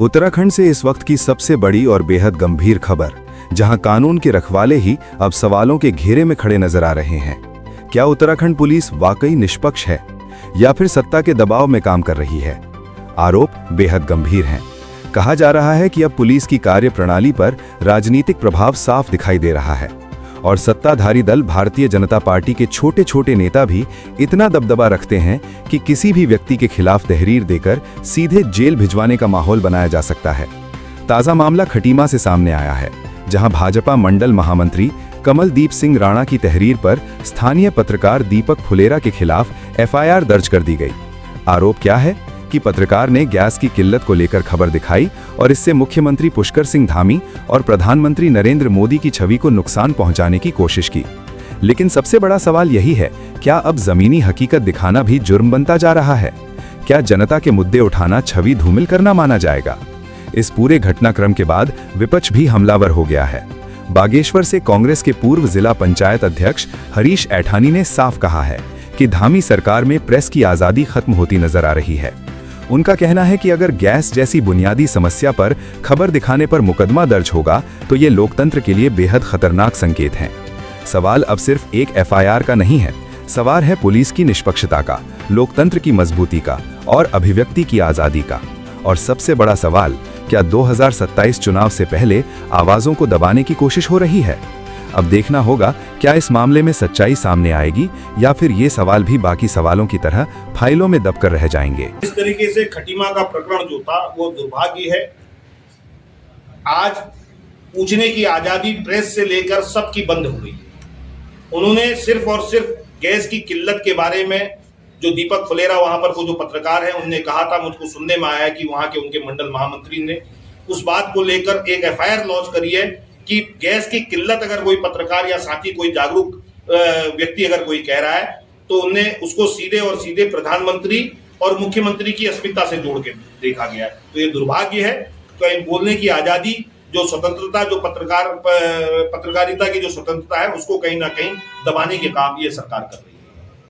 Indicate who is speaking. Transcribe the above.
Speaker 1: उत्तराखंड से इस वक्त की सबसे बड़ी और बेहद गंभीर खबर, जहां कानून के रखवाले ही अब सवालों के घेरे में खड़े नजर आ रहे हैं। क्या उत्तराखंड पुलिस वाकई निष्पक्ष है या फिर सत्ता के दबाव में काम कर रही है? आरोप बेहद गंभीर हैं। कहा जा रहा है कि अब पुलिस की कार्यप्रणाली पर राजनीतिक प्रभाव साफ दिखाई दे रहा है और सत्ताधारी दल भारतीय जनता पार्टी के छोटे छोटे नेता भी इतना दबदबा रखते हैं कि किसी भी व्यक्ति के खिलाफ तहरीर देकर सीधे जेल भिजवाने का माहौल बनाया जा सकता है। ताज़ा मामला खटीमा से सामने आया है, जहां भाजपा मंडल महामंत्री कमलदीप सिंह राणा की तहरीर पर स्थानीय पत्रकार दीपक फुलेरा के खिलाफ एफआईआर दर्ज कर दी गई। आरोप क्या है कि पत्रकार ने गैस की किल्लत को लेकर खबर दिखाई और इससे मुख्यमंत्री पुष्कर सिंह धामी और प्रधानमंत्री नरेंद्र मोदी की छवि को नुकसान पहुंचाने की कोशिश की। लेकिन सबसे बड़ा सवाल यही है, क्या अब जमीनी हकीकत दिखाना भी जुर्म बनता जा रहा है? क्या जनता के मुद्दे उठाना छवि धूमिल करना माना जाएगा? इस पूरे घटनाक्रम के बाद विपक्ष भी हमलावर हो गया है। बागेश्वर से कांग्रेस के पूर्व जिला पंचायत अध्यक्ष हरीश ऐठानी ने साफ कहा है कि धामी सरकार में प्रेस की आज़ादी खत्म होती नजर आ रही है। उनका कहना है कि अगर गैस जैसी बुनियादी समस्या पर खबर दिखाने पर मुकदमा दर्ज होगा तो ये लोकतंत्र के लिए बेहद खतरनाक संकेत हैं। सवाल अब सिर्फ एक एफआईआर का नहीं है, सवाल है पुलिस की निष्पक्षता का, लोकतंत्र की मजबूती का और अभिव्यक्ति की आज़ादी का। और सबसे बड़ा सवाल, क्या 2027 चुनाव से पहले आवाज़ों को दबाने की कोशिश हो रही है? अब देखना होगा क्या इस मामले में सच्चाई सामने आएगी या फिर ये सवाल भी बाकी सवालों की तरह फाइलों में दबकर रह जाएंगे।
Speaker 2: इस तरीके से खटीमा का प्रकरण जो था वो दुर्भाग्य है। आज पूछने की आजादी प्रेस से लेकर सबकी बंद हो गई। उन्होंने सिर्फ और सिर्फ गैस की किल्लत के बारे में जो दीपक फुलेरा वहां पर वो जो पत्रकार है उन्होंने कहा था, मुझको सुनने में आया कि वहां के उनके मंडल महामंत्री ने उस बात को लेकर एक एफआईआर लॉन्च करी है कि गैस की किल्लत अगर कोई पत्रकार या साथी कोई जागरूक व्यक्ति अगर कोई कह रहा है तो उन्हें उसको सीधे और सीधे प्रधानमंत्री और मुख्यमंत्री की अस्मिता से जोड़ के देखा गया है। तो ये दुर्भाग्य है। तो बोलने की आजादी, जो स्वतंत्रता, जो पत्रकारिता की जो स्वतंत्रता है, उसको कहीं ना कहीं दबाने के काम ये सरकार कर रही है।